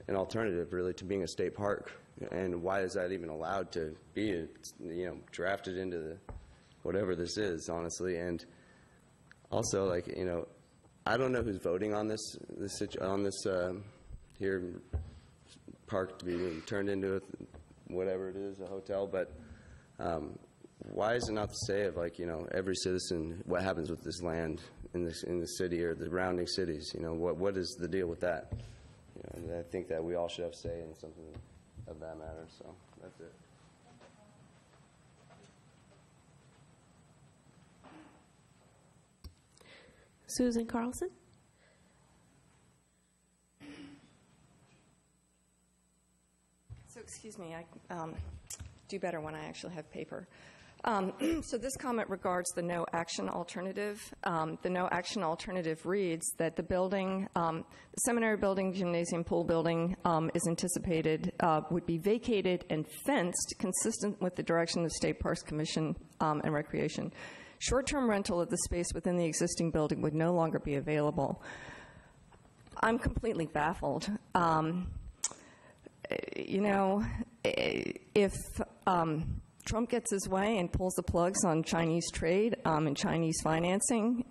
[SPEAKER 11] an alternative really to being a state park? And why is that even allowed to be, you know, drafted into the whatever this is, honestly? And also, like, you know, I don't know who's voting on this here park to be turned into whatever it is, a hotel. But why is it not to say of, like, you know, every citizen, what happens with this land in the city or the surrounding cities? You know, what is the deal with that? You know, and I think that we all should have say in something of that matter. So that's it.
[SPEAKER 5] Susan Carlson.
[SPEAKER 7] So excuse me, I do better when I actually have paper. So this comment regards the no action alternative. The no action alternative reads that the building, the seminary building, gymnasium, pool building is anticipated would be vacated and fenced consistent with the direction of the State Parks Commission and Recreation. Short-term rental of the space within the existing building would no longer be available. I'm completely baffled. You know, if Trump gets his way and pulls the plugs on Chinese trade and Chinese financing,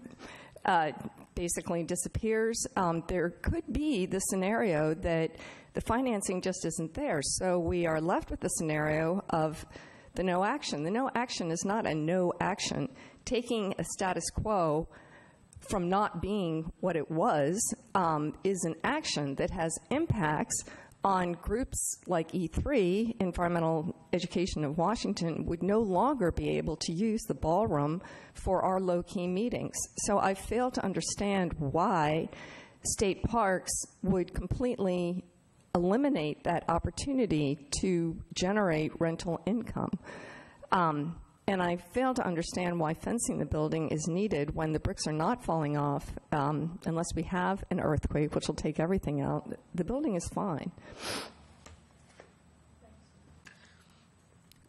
[SPEAKER 7] basically disappears. There could be the scenario that the financing just isn't there. So we are left with the scenario of the no action. The no action is not a no action. Taking a status quo from not being what it was is an action that has impacts on groups like E3, Environmental Education of Washington, would no longer be able to use the ballroom for our low-key meetings. So I fail to understand why state parks would completely eliminate that opportunity to generate rental income. And I fail to understand why fencing the building is needed when the bricks are not falling off, unless we have an earthquake, which will take everything out. The building is fine.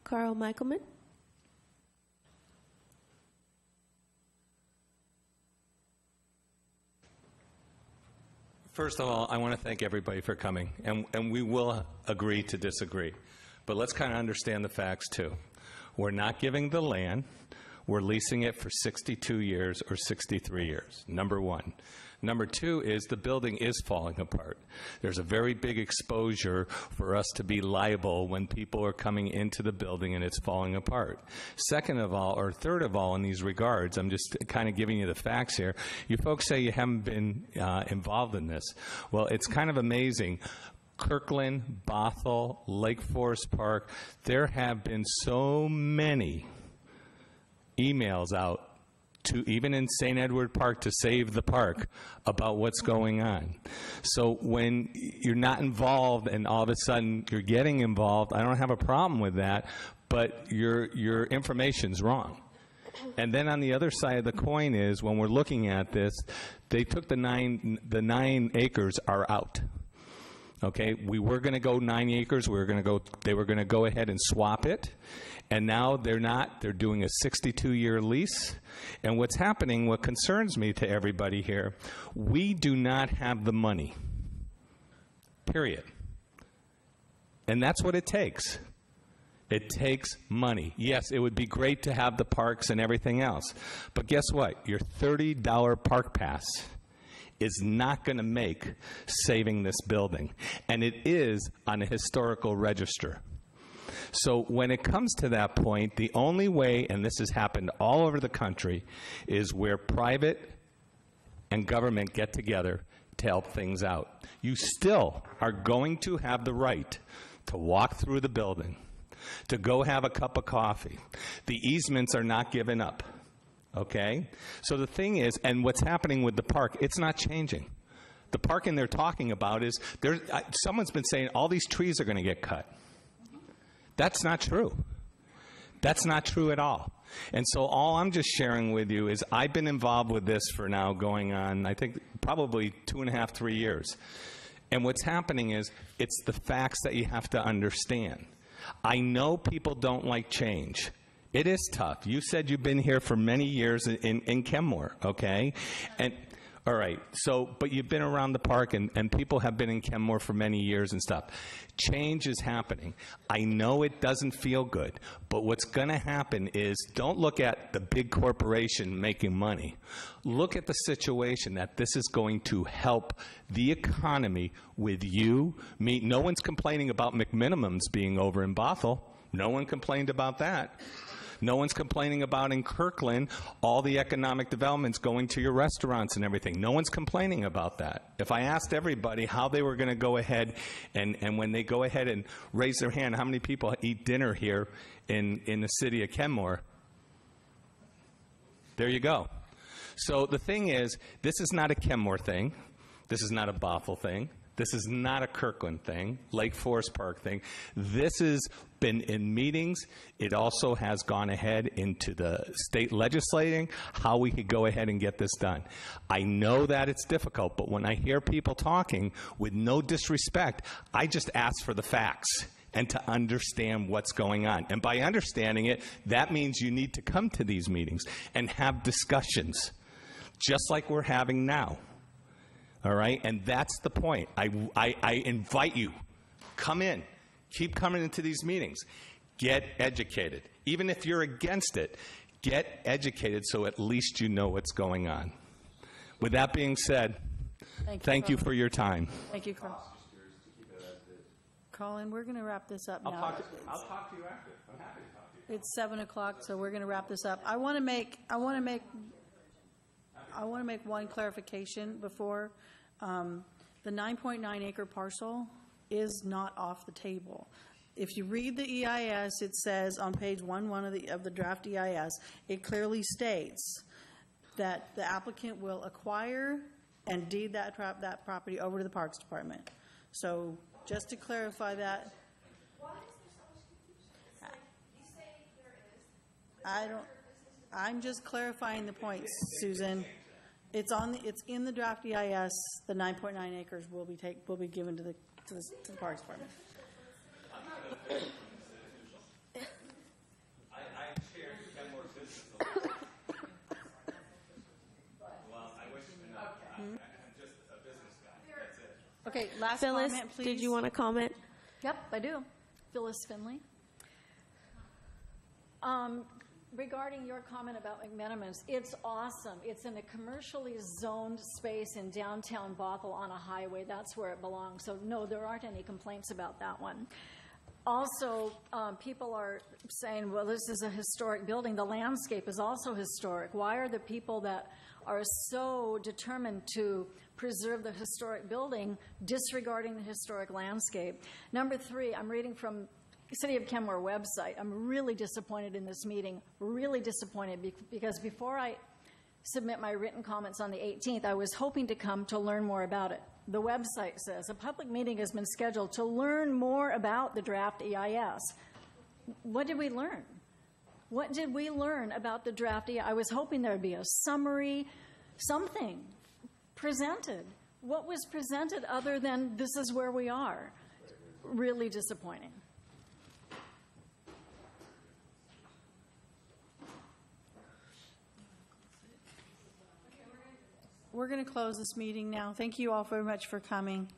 [SPEAKER 5] Carl Michaelman?
[SPEAKER 3] First of all, I want to thank everybody for coming, and we will agree to disagree. But let's kind of understand the facts, too. We're not giving the land. We're leasing it for 62 years or 63 years, number one. Number two is the building is falling apart. There's a very big exposure for us to be liable when people are coming into the building and it's falling apart. Second of all, or third of all in these regards, I'm just kind of giving you the facts here. You folks say you haven't been involved in this. Well, it's kind of amazing. Kirkland, Bothell, Lake Forest Park, there have been so many emails out to even in St. Edward Park to save the park about what's going on. So when you're not involved and all of a sudden you're getting involved, I don't have a problem with that, but your information's wrong. And then on the other side of the coin is when we're looking at this, they took the 9 acres are out. Okay, we were going to go 9 acres. They were going to go ahead and swap it, and now they're not. They're doing a 62-year lease. And what's happening, what concerns me to everybody here, we do not have the money. Period. And that's what it takes. It takes money. Yes, it would be great to have the parks and everything else, but guess what? Your $30 park pass is not going to make saving this building. And it is on a historical register. So when it comes to that point, the only way, and this has happened all over the country, is where private and government get together to help things out. You still are going to have the right to walk through the building, to go have a cup of coffee. The easements are not given up. Okay? So the thing is, and what's happening with the park, it's not changing. The parking they're talking about is, someone's been saying all these trees are going to get cut. That's not true. That's not true at all. And so all I'm just sharing with you is I've been involved with this for now going on, I think, probably 2.5, 3 years. And what's happening is it's the facts that you have to understand. I know people don't like change. It is tough. You said you've been here for many years in Kenmore, okay? And all right, so, but you've been around the park, and people have been in Kenmore for many years and stuff. Change is happening. I know it doesn't feel good, but what's going to happen is don't look at the big corporation making money. Look at the situation that this is going to help the economy with you, me. No one's complaining about McMinimums being over in Bothell. No one complained about that. No one's complaining about in Kirkland all the economic developments going to your restaurants and everything. No one's complaining about that. If I asked everybody how they were going to go ahead and when they go ahead and raise their hand, how many people eat dinner here in the city of Kenmore? There you go. So the thing is, this is not a Kenmore thing. This is not a Bothell thing. This is not a Kirkland thing, Lake Forest Park thing. This has been in meetings. It also has gone ahead into the state legislating how we could go ahead and get this done. I know that it's difficult, but when I hear people talking with no disrespect, I just ask for the facts and to understand what's going on. And by understanding it, that means you need to come to these meetings and have discussions, just like we're having now. All right, and that's the point. I invite you, come in, keep coming into these meetings, get educated. Even if you're against it, get educated so at least you know what's going on. With that being said, thank you for your time.
[SPEAKER 2] Thank you, Carl. Colin, we're going to wrap this up now.
[SPEAKER 3] I'll talk to you after. I'm happy to talk to you.
[SPEAKER 2] It's 7 o'clock, so we're going to wrap this up. I want to make one clarification before. The 9.9 acre parcel is not off the table. If you read the EIS, it says on page 1.1 of the draft EIS, it clearly states that the applicant will acquire and deed that property over to the Parks Department. So just to clarify that. Why is there so much confusion? You say there is. I'm just clarifying the points, Susan. It's in the draft EIS. The 9.9 acres will be given to the Parks Department.
[SPEAKER 3] I chair Kenmore Business. Well, I wish to know. I'm just a business guy. That's it.
[SPEAKER 2] Okay, last
[SPEAKER 5] Phyllis,
[SPEAKER 2] comment, please.
[SPEAKER 5] did you want to comment?
[SPEAKER 10] Yep, I do. Phyllis Finley. Regarding your comment about McMenamins, it's awesome. It's in a commercially zoned space in downtown Bothell on a highway. That's where it belongs. So no, there aren't any complaints about that one. Also, people are saying, well, this is a historic building. The landscape is also historic. Why are the people that are so determined to preserve the historic building disregarding the historic landscape? Number 3, I'm reading from City of Kenmore website. I'm really disappointed in this meeting, really disappointed because before I submit my written comments on the 18th, I was hoping to come to learn more about it. The website says a public meeting has been scheduled to learn more about the draft EIS. What did we learn? What did we learn about the draft EIS? I was hoping there would be a summary, something presented. What was presented other than this is where we are? Really disappointing.
[SPEAKER 2] We're going to close this meeting now. Thank you all very much for coming.